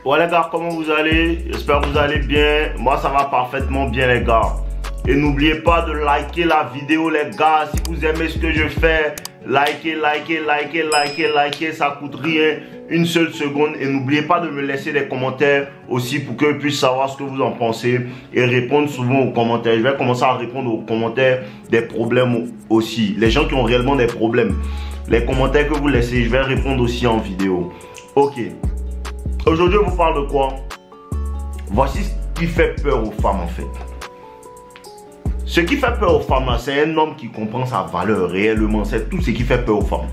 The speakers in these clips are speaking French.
Ouais les gars, comment vous allez? J'espère que vous allez bien. Moi ça va parfaitement bien les gars. Et n'oubliez pas de liker la vidéo les gars. Si vous aimez ce que je fais, likez, ça coûte rien, une seule seconde. Et n'oubliez pas de me laisser des commentaires aussi pour que je puisse savoir ce que vous en pensez et répondre souvent aux commentaires. Je vais commencer à répondre aux commentaires des problèmes aussi. Les gens qui ont réellement des problèmes, les commentaires que vous laissez, je vais répondre aussi en vidéo. Ok. Aujourd'hui, je vous parle de quoi? Voici ce qui fait peur aux femmes en fait. Ce qui fait peur aux femmes, c'est un homme qui comprend sa valeur réellement. C'est tout ce qui fait peur aux femmes.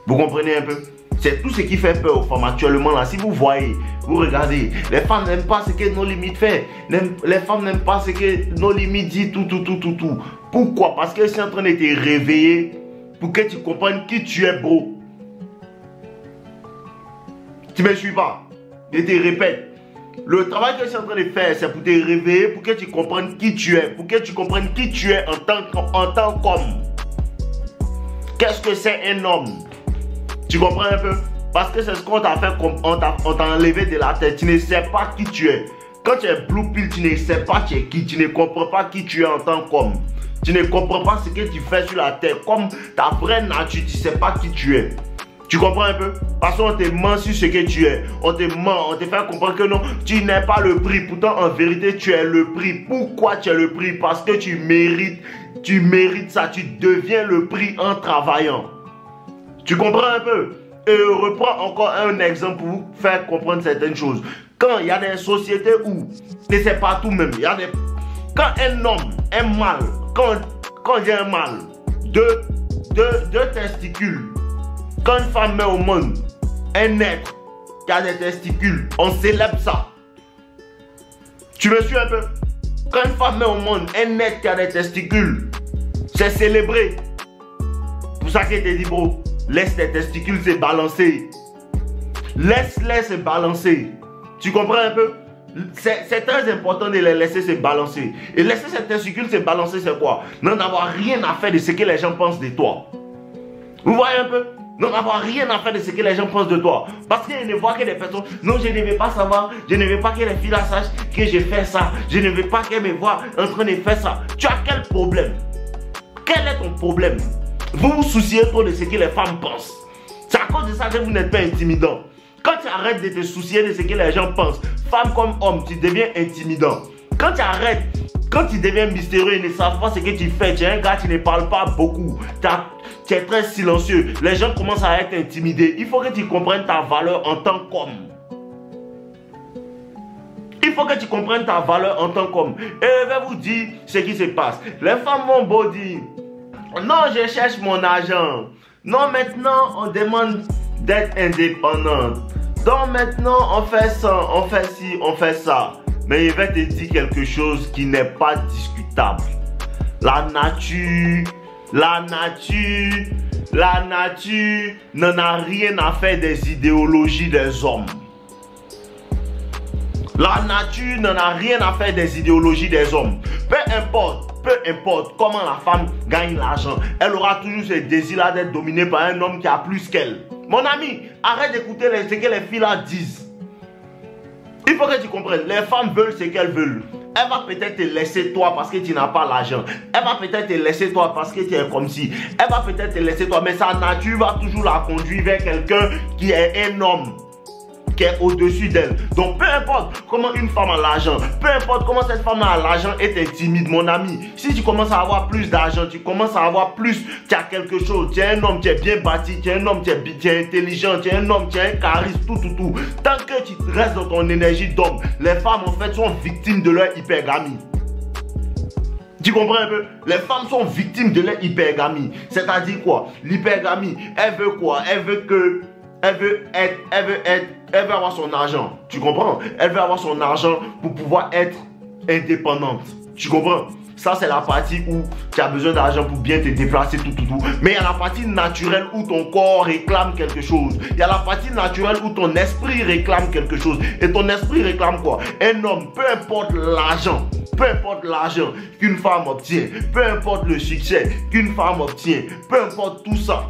Vous comprenez un peu? C'est tout ce qui fait peur aux femmes actuellement là. Si vous voyez, vous regardez, les femmes n'aiment pas ce que nos limites fait. Les femmes n'aiment pas ce que nos limites disent, tout. Pourquoi? Parce qu'elles sont en train de te réveiller pour que tu comprennes qui tu es, bro. Tu me suis pas? Je te répète. Le travail que je suis en train de faire, c'est pour te réveiller, pour que tu comprennes qui tu es. Pour que tu comprennes qui tu es en tant qu'homme. Qu'est-ce que c'est un homme? Tu comprends un peu? Parce que c'est ce qu'on t'a fait, on t'a enlevé de la tête. Tu ne sais pas qui tu es. Quand tu es blue pill, tu ne sais pas tu es qui. Tu ne comprends pas qui tu es en tant qu'homme. Tu ne comprends pas ce que tu fais sur la terre. Comme ta vraie nature, tu ne sais pas qui tu es. Tu comprends un peu? Parce qu'on te ment sur ce que tu es. On te ment, on te fait comprendre que non, tu n'es pas le prix. Pourtant, en vérité, tu es le prix. Pourquoi tu es le prix? Parce que tu mérites ça. Tu deviens le prix en travaillant. Tu comprends un peu? Et je reprends encore un exemple pour vous faire comprendre certaines choses. Quand il y a des sociétés où, et c'est partout même, il y a des... Quand un homme, un mâle, quand il y a un mâle, deux testicules, quand une femme met au monde un être qui a des testicules, on célèbre ça. Tu me suis un peu? Quand une femme met au monde un être qui a des testicules, c'est célébré. Pour ça que je te dis, bro, laisse tes testicules se balancer. Laisse-les se balancer. Tu comprends un peu? C'est très important de les laisser se balancer. Et laisser ces testicules se balancer, c'est quoi? N'en avoir rien à faire de ce que les gens pensent de toi. Vous voyez un peu? N'en avoir rien à faire de ce que les gens pensent de toi. Parce qu'ils ne voient que des personnes. Non, je ne veux pas savoir. Je ne veux pas que les filles là sachent que je fais ça. Je ne veux pas qu'elles me voient en train de faire ça. Tu as quel problème? Quel est ton problème? Vous vous souciez trop de ce que les femmes pensent. C'est à cause de ça que vous n'êtes pas intimidant. Quand tu arrêtes de te soucier de ce que les gens pensent, femme comme homme, tu deviens intimidant. Quand tu arrêtes, quand tu deviens mystérieux et ne savent pas ce que tu fais, tu es un gars qui ne parle pas beaucoup. Tu es très silencieux. Les gens commencent à être intimidés. Il faut que tu comprennes ta valeur en tant qu'homme. Il faut que tu comprennes ta valeur en tant qu'homme. Et je vais vous dire ce qui se passe. Les femmes vont beau dire, non, je cherche mon argent. Non, maintenant, on demande d'être indépendante. Donc maintenant, on fait ça, on fait ci, on fait ça. Mais je vais te dire quelque chose qui n'est pas discutable. La nature n'en a rien à faire des idéologies des hommes. La nature n'en a rien à faire des idéologies des hommes. Peu importe comment la femme gagne l'argent, elle aura toujours ce désir-là d'être dominée par un homme qui a plus qu'elle. Mon ami, arrête d'écouter ce que les filles là disent. Il faut que tu comprennes, les femmes veulent ce qu'elles veulent. Elle va peut-être te laisser toi parce que tu n'as pas l'argent. Elle va peut-être te laisser toi parce que tu es comme si. Elle va peut-être te laisser toi, mais sa nature va toujours la conduire vers quelqu'un qui est un homme, qui est au-dessus d'elle. Donc peu importe comment une femme a l'argent, peu importe comment cette femme a l'argent est intimide, mon ami. Si tu commences à avoir plus d'argent, tu commences à avoir plus, tu as quelque chose, tu es un homme, tu es bien bâti, tu es un homme, tu es intelligent, tu es un homme, tu as un charisme, tout. Tant que tu restes dans ton énergie d'homme, les femmes en fait sont victimes de leur hypergamie. Tu comprends un peu? Les femmes sont victimes de leur hypergamie. C'est-à-dire quoi? L'hypergamie, elle veut quoi? Elle veut avoir son argent. Tu comprends? Elle veut avoir son argent pour pouvoir être indépendante. Tu comprends? Ça, c'est la partie où tu as besoin d'argent pour bien te déplacer, tout. Mais il y a la partie naturelle où ton corps réclame quelque chose. Il y a la partie naturelle où ton esprit réclame quelque chose. Et ton esprit réclame quoi? Un homme, peu importe l'argent qu'une femme obtient, peu importe le succès qu'une femme obtient, peu importe tout ça,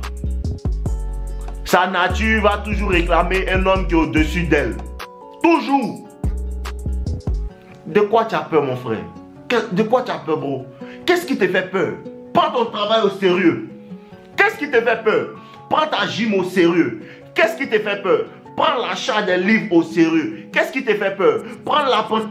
sa nature va toujours réclamer un homme qui est au-dessus d'elle. Toujours. De quoi tu as peur, mon frère? De quoi tu as peur, bro? Qu'est-ce qui te fait peur? Prends ton travail au sérieux. Qu'est-ce qui te fait peur? Prends ta gym au sérieux. Qu'est-ce qui te fait peur? Prends l'achat des livres au sérieux. Qu'est-ce qui te fait peur? Prends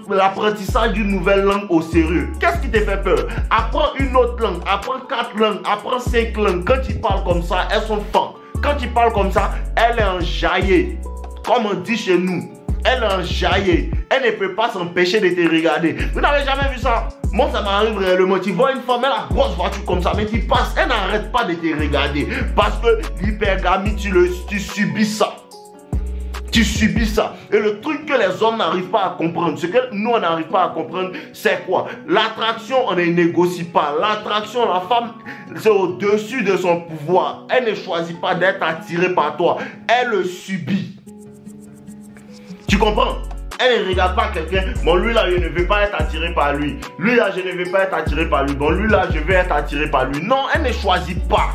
l'apprentissage d'une nouvelle langue au sérieux. Qu'est-ce qui te fait peur? Apprends une autre langue, apprends 4 langues, apprends 5 langues. Quand tu parles comme ça, elles sont fins. Quand tu parles comme ça, elle est enjaillée. Comme on dit chez nous. Elle est enjaillée. Elle ne peut pas s'empêcher de te regarder. Vous n'avez jamais vu ça? Moi, ça m'arrive réellement. Tu vois une femme, elle a une grosse voiture comme ça, mais tu passes, elle n'arrête pas de te regarder. Parce que l'hypergamie, tu subis ça. Tu subis ça. Et le truc que les hommes n'arrivent pas à comprendre, ce que nous, on n'arrive pas à comprendre, c'est quoi? L'attraction, on ne négocie pas. L'attraction, la femme, c'est au-dessus de son pouvoir. Elle ne choisit pas d'être attirée par toi. Elle le subit. Tu comprends? Elle ne regarde pas quelqu'un. Bon, lui là, je ne veux pas être attiré par lui. Lui là, je ne veux pas être attiré par lui. Bon, lui là, je veux être attiré par lui. Non, elle ne choisit pas.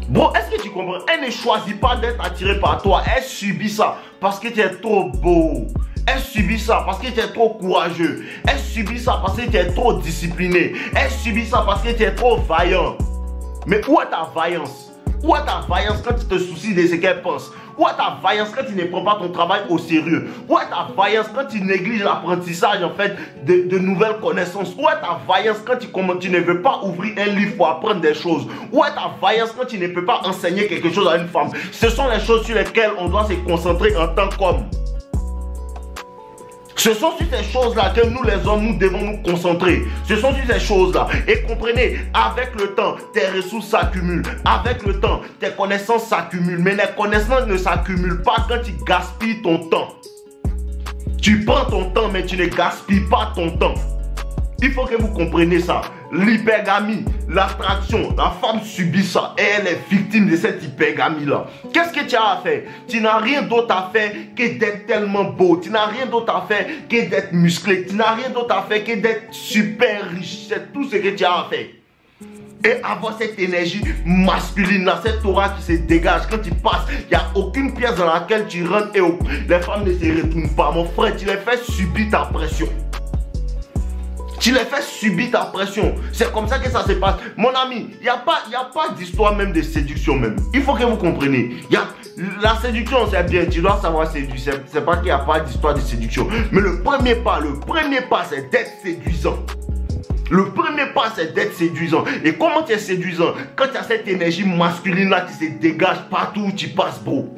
Bon, est-ce que tu comprends? Elle ne choisit pas d'être attirée par toi. Elle subit ça parce que tu es trop beau. Elle subit ça parce que tu es trop courageux. Elle subit ça parce que tu es trop discipliné. Elle subit ça parce que tu es trop vaillant. Mais où est ta vaillance? Où est ta vaillance quand tu te soucies de ce qu'elle pense? Où est ta vaillance quand tu ne prends pas ton travail au sérieux? Où est ta vaillance quand tu négliges l'apprentissage en fait de nouvelles connaissances? Où est ta vaillance quand tu ne veux pas ouvrir un livre pour apprendre des choses? Où est ta vaillance quand tu ne peux pas enseigner quelque chose à une femme? Ce sont les choses sur lesquelles on doit se concentrer en tant qu'homme. Ce sont sur ces choses-là que nous les hommes, nous devons nous concentrer. Ce sont sur ces choses-là. Et comprenez, avec le temps, tes ressources s'accumulent. Avec le temps, tes connaissances s'accumulent. Mais les connaissances ne s'accumulent pas quand tu gaspilles ton temps. Tu prends ton temps, mais tu ne gaspilles pas ton temps. Il faut que vous compreniez ça. L'hypergamie, l'attraction, la femme subit ça et elle est victime de cette hypergamie-là. Qu'est-ce que tu as à faire? Tu n'as rien d'autre à faire que d'être tellement beau. Tu n'as rien d'autre à faire que d'être musclé. Tu n'as rien d'autre à faire que d'être super riche. C'est tout ce que tu as à faire. Et avoir cette énergie masculine-là, cette aura qui se dégage quand tu passes, il n'y a aucune pièce dans laquelle tu rentres et les femmes ne se retournent pas. Mon frère, tu les fais subir ta pression. Tu les fais subir ta pression. C'est comme ça que ça se passe. Mon ami, il n'y a pas d'histoire même de séduction même. Il faut que vous compreniez. La séduction, c'est bien. Tu dois savoir séduire. C'est pas qu'il n'y a pas d'histoire de séduction. Mais le premier pas, c'est d'être séduisant. Le premier pas, c'est d'être séduisant. Et comment tu es séduisant? Quand tu as cette énergie masculine-là qui se dégage partout où tu passes, bro.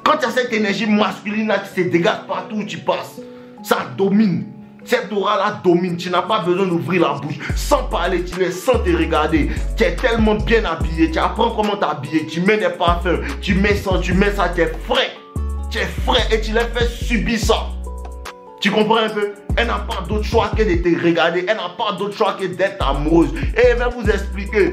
Quand tu as cette énergie masculine-là qui se dégage partout où tu passes, ça domine. Cette aura-là domine. Tu n'as pas besoin d'ouvrir la bouche. Sans parler, tu les sens te regarder. Tu es tellement bien habillé. Tu apprends comment t'habiller. Tu mets des parfums. Tu mets ça, tu es frais. Tu es frais et tu les fais subir ça. Tu comprends un peu? Elle n'a pas d'autre choix que de te regarder. Elle n'a pas d'autre choix que d'être amoureuse. Et elle va vous expliquer.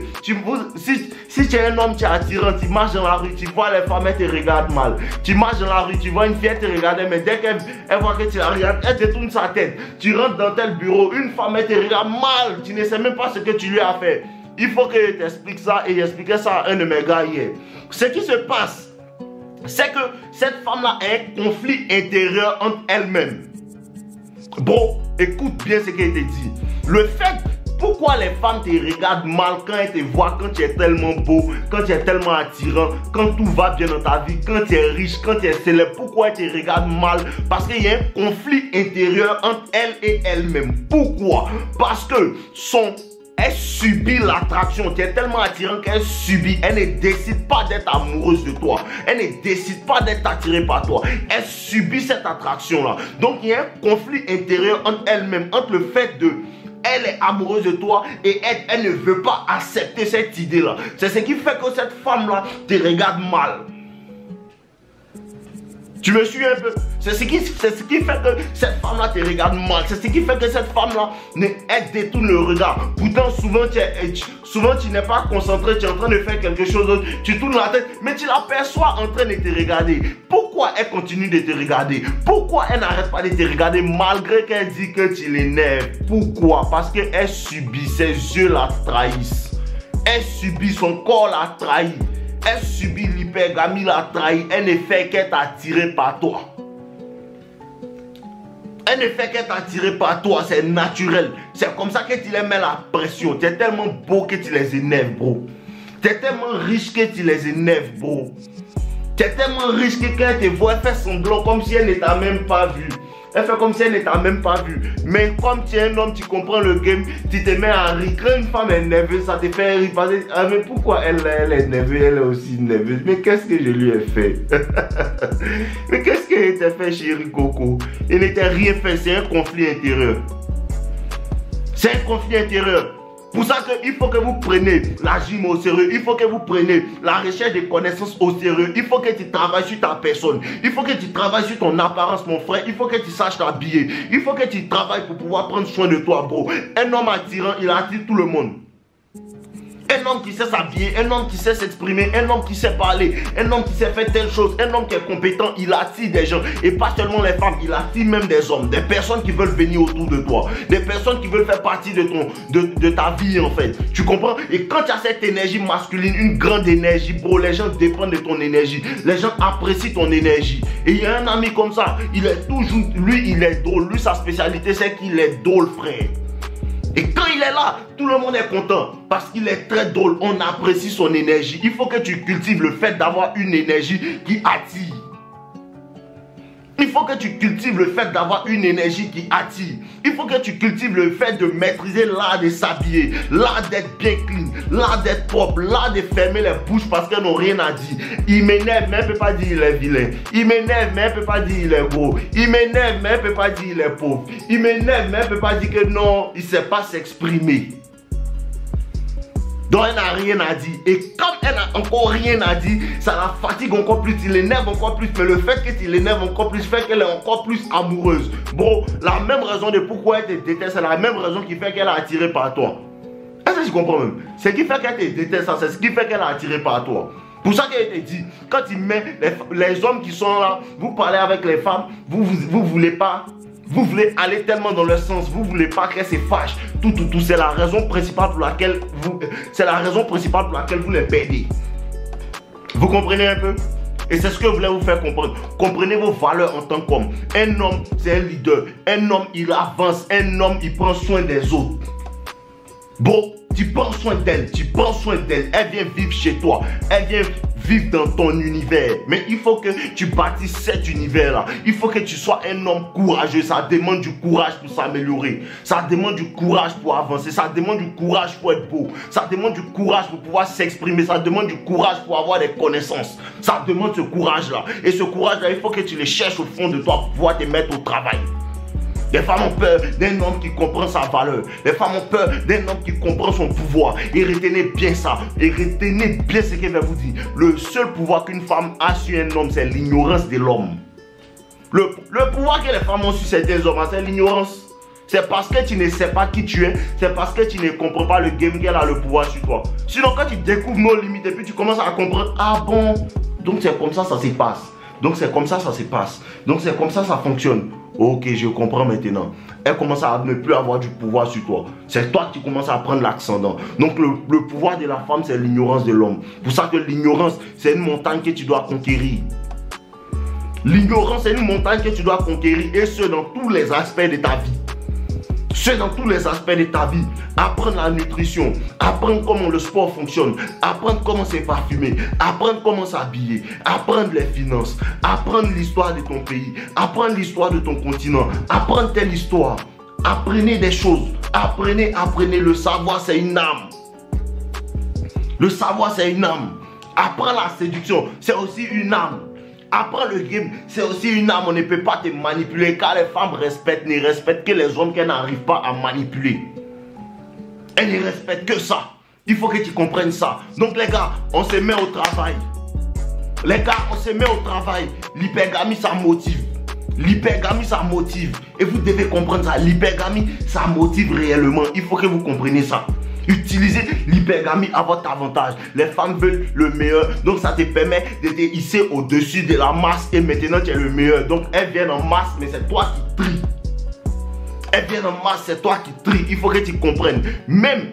Si tu es un homme, tu es attirant, tu marches dans la rue, tu vois les femmes, elles te regardent mal. Tu marches dans la rue, tu vois une fille, elle te regarde, mais dès qu'elle voit que tu la regardes, elle détourne sa tête. Tu rentres dans tel bureau, une femme, elle te regarde mal. Tu ne sais même pas ce que tu lui as fait. Il faut que je t'explique ça et j'expliquais ça à un de mes gars hier. Ce qui se passe, c'est que cette femme-là a un conflit intérieur entre elle-même. Bro, écoute bien ce qu'elle te dit. Le fait, pourquoi les femmes te regardent mal quand elles te voient, quand tu es tellement beau, quand tu es tellement attirant, quand tout va bien dans ta vie, quand tu es riche, quand tu es célèbre, pourquoi elles te regardent mal? Parce qu'il y a un conflit intérieur entre elle et elle-même. Pourquoi? Parce que elle subit l'attraction. Tu es tellement attirant qu'elle subit. Elle ne décide pas d'être amoureuse de toi. Elle ne décide pas d'être attirée par toi. Elle subit cette attraction-là. Donc, il y a un conflit intérieur entre elle-même, entre le fait de... Elle est amoureuse de toi et elle ne veut pas accepter cette idée-là. C'est ce qui fait que cette femme-là te regarde mal. Tu me suis un peu? C'est ce qui fait que cette femme-là te regarde mal. C'est ce qui fait que cette femme-là, elle détourne le regard. Pourtant, souvent tu n'es pas concentré, tu es en train de faire quelque chose d'autre. Tu tournes la tête, mais tu l'aperçois en train de te regarder. Pourquoi elle continue de te regarder? Pourquoi elle n'arrête pas de te regarder malgré qu'elle dit que tu l'énerves? Pourquoi? Parce qu'elle subit, ses yeux la trahissent. Elle subit, son corps la trahit. Elle subit l'hypergamie, la trahit. Elle ne fait qu'être attirée par toi. Elle ne fait qu'être attirée par toi. C'est naturel. C'est comme ça que tu les mets la pression. Tu es tellement beau que tu les énerves, bro. Tu es tellement riche que tu les énerves, bro. Tu es tellement riche que quand elle te voit, elle fait semblant comme si elle ne t'a même pas vu. Elle fait comme si elle ne t'a même pas vu. Mais comme tu es un homme, tu comprends le game, tu te mets à rire. Quand une femme est nerveuse, ça te fait rire. Ah, mais pourquoi elle est nerveuse? Elle est aussi nerveuse. Mais qu'est-ce que je lui ai fait? Mais qu'est-ce qu'elle t'a fait, chérie Coco? Il n'était rien fait. C'est un conflit intérieur. C'est un conflit intérieur. Pour ça qu'il faut que vous preniez la gym au sérieux. Il faut que vous preniez la recherche de connaissances au sérieux. Il faut que tu travailles sur ta personne. Il faut que tu travailles sur ton apparence, mon frère. Il faut que tu saches t'habiller. Il faut que tu travailles pour pouvoir prendre soin de toi, bro. Un homme attirant, il attire tout le monde. Un homme qui sait s'habiller, un homme qui sait s'exprimer, un homme qui sait parler, un homme qui sait faire telle chose, un homme qui est compétent, il attire des gens. Et pas seulement les femmes, il attire même des hommes, des personnes qui veulent venir autour de toi, des personnes qui veulent faire partie de ta vie en fait. Tu comprends? Et quand tu as cette énergie masculine, une grande énergie, bro, les gens dépendent de ton énergie. Les gens apprécient ton énergie. Et il y a un ami comme ça, il est toujours, lui il est drôle. Lui sa spécialité c'est qu'il est drôle, frère. Et quand il est là, tout le monde est content parce qu'il est très drôle. On apprécie son énergie. Il faut que tu cultives le fait d'avoir une énergie qui attire. Il faut que tu cultives le fait d'avoir une énergie qui attire. Il faut que tu cultives le fait de maîtriser l'art de s'habiller, l'art d'être bien clean, l'art d'être propre, l'art de fermer les bouches parce qu'elles n'ont rien à dire. Il m'énerve, mais elle ne peut pas dire il est vilain. Il m'énerve, mais elle ne peut pas dire il est gros. Il m'énerve, mais elle ne peut pas dire il est pauvre. Il m'énerve, mais elle ne peut pas dire que non, il ne sait pas s'exprimer. Donc elle n'a rien à dire. Et comme elle n'a encore rien à dire, ça la fatigue encore plus, il l'énerve encore plus. Mais le fait que tu l'énerves encore plus fait qu'elle est encore plus amoureuse. Bon, la même raison de pourquoi elle te déteste, c'est la même raison qui fait qu'elle est attirée par toi. Est-ce que tu comprends même? Ce qui fait qu'elle te déteste, c'est ce qui fait qu'elle est attirée par toi. Pour ça qu'elle te dit, quand il met les hommes qui sont là, vous parlez avec les femmes, vous voulez pas. Vous voulez aller tellement dans leur sens, vous ne voulez pas qu'elles se fâchent. Tout. C'est la raison principale pour laquelle vous les perdez. Vous comprenez un peu? Et c'est ce que je voulais vous faire comprendre. Comprenez vos valeurs en tant qu'homme. Un homme, c'est un leader. Un homme, il avance. Un homme, il prend soin des autres. Bon, tu prends soin d'elle. Tu prends soin d'elle. Elle vient vivre chez toi. Elle vient vivre dans ton univers. Mais il faut que tu bâtisses cet univers-là. Il faut que tu sois un homme courageux. Ça demande du courage pour s'améliorer. Ça demande du courage pour avancer. Ça demande du courage pour être beau. Ça demande du courage pour pouvoir s'exprimer. Ça demande du courage pour avoir des connaissances. Ça demande ce courage-là. Et ce courage-là, il faut que tu le cherches au fond de toi pour pouvoir te mettre au travail. Les femmes ont peur d'un homme qui comprend sa valeur. Les femmes ont peur d'un homme qui comprend son pouvoir. Et retenez bien ça. Et retenez bien ce qu'elle va vous dire. Le seul pouvoir qu'une femme a sur un homme, c'est l'ignorance de l'homme. Le pouvoir que les femmes ont sur certains hommes, c'est l'ignorance. C'est parce que tu ne sais pas qui tu es. C'est parce que tu ne comprends pas le game qu'elle a le pouvoir sur toi. Sinon, quand tu découvres nos limites et puis tu commences à comprendre, ah bon, donc c'est comme ça, ça se passe. Donc c'est comme ça, ça se passe. Donc c'est comme ça, ça fonctionne. Ok, je comprends maintenant. Elle commence à ne plus avoir du pouvoir sur toi. C'est toi qui commences à prendre l'ascendant. Donc le pouvoir de la femme, c'est l'ignorance de l'homme. Pour ça que l'ignorance, c'est une montagne que tu dois conquérir. L'ignorance, c'est une montagne que tu dois conquérir. Et ce, dans tous les aspects de ta vie. Ce, dans tous les aspects de ta vie. Apprendre la nutrition, apprendre comment le sport fonctionne, apprendre comment se parfumer, apprendre comment s'habiller, apprendre les finances, apprendre l'histoire de ton pays, apprendre l'histoire de ton continent, apprendre telle histoire. Apprenez des choses, apprenez. Le savoir, c'est une âme. Le savoir, c'est une âme. Apprends la séduction, c'est aussi une âme. Apprends le game, c'est aussi une âme. On ne peut pas te manipuler car les femmes ne respectent que les hommes qu'elles n'arrivent pas à manipuler. Elles ne respectent que ça. Il faut que tu comprennes ça. Donc les gars, on se met au travail. Les gars, on se met au travail. L'hypergamie, ça motive. L'hypergamie, ça motive. Et vous devez comprendre ça. L'hypergamie, ça motive réellement. Il faut que vous compreniez ça. Utilisez l'hypergamie à votre avantage. Les femmes veulent le meilleur. Donc ça te permet de te hisser au-dessus de la masse. Et maintenant tu es le meilleur. Donc elles viennent en masse, mais c'est toi qui tries. Elles viennent en masse, c'est toi qui tries. Il faut que tu comprennes. Même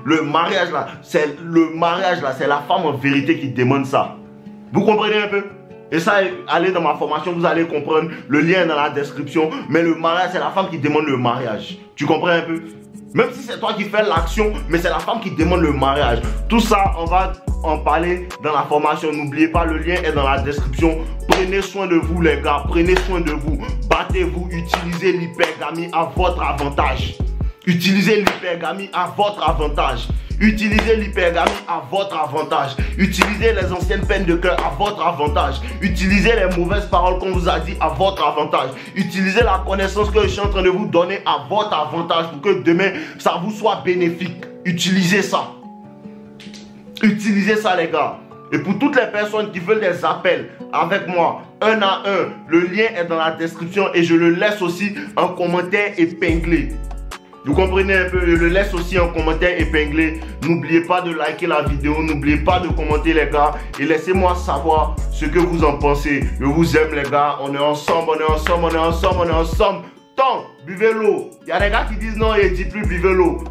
le mariage là, c'est la femme en vérité qui demande ça. Vous comprenez un peu? Et ça, allez dans ma formation, vous allez comprendre. Le lien est dans la description. Mais le mariage, c'est la femme qui demande le mariage. Tu comprends un peu? Même si c'est toi qui fais l'action, mais c'est la femme qui demande le mariage. Tout ça, on va en parler dans la formation. N'oubliez pas, le lien est dans la description. Prenez soin de vous les gars, prenez soin de vous. Battez-vous, utilisez l'hypergamie à votre avantage. Utilisez l'hypergamie à votre avantage. Utilisez l'hypergamie à votre avantage. Utilisez les anciennes peines de cœur à votre avantage. Utilisez les mauvaises paroles qu'on vous a dit à votre avantage. Utilisez la connaissance que je suis en train de vous donner à votre avantage pour que demain, ça vous soit bénéfique. Utilisez ça. Utilisez ça les gars. Et pour toutes les personnes qui veulent des appels avec moi, 1 à 1, le lien est dans la description et je le laisse aussi en commentaire épinglé. Vous comprenez un peu, je le laisse aussi en commentaire épinglé. N'oubliez pas de liker la vidéo, n'oubliez pas de commenter les gars. Et laissez-moi savoir ce que vous en pensez. Je vous aime les gars, on est ensemble, on est ensemble, on est ensemble, on est ensemble. Tant, buvez l'eau. Il y a des gars qui disent non, il dit plus buvez l'eau.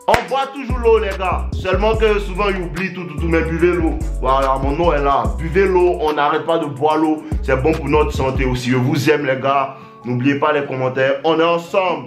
On boit toujours l'eau les gars. Seulement que souvent ils oublient tout, mais buvez l'eau. Voilà, mon eau est là. Buvez l'eau, on n'arrête pas de boire l'eau. C'est bon pour notre santé aussi. Je vous aime les gars. N'oubliez pas les commentaires. On est ensemble.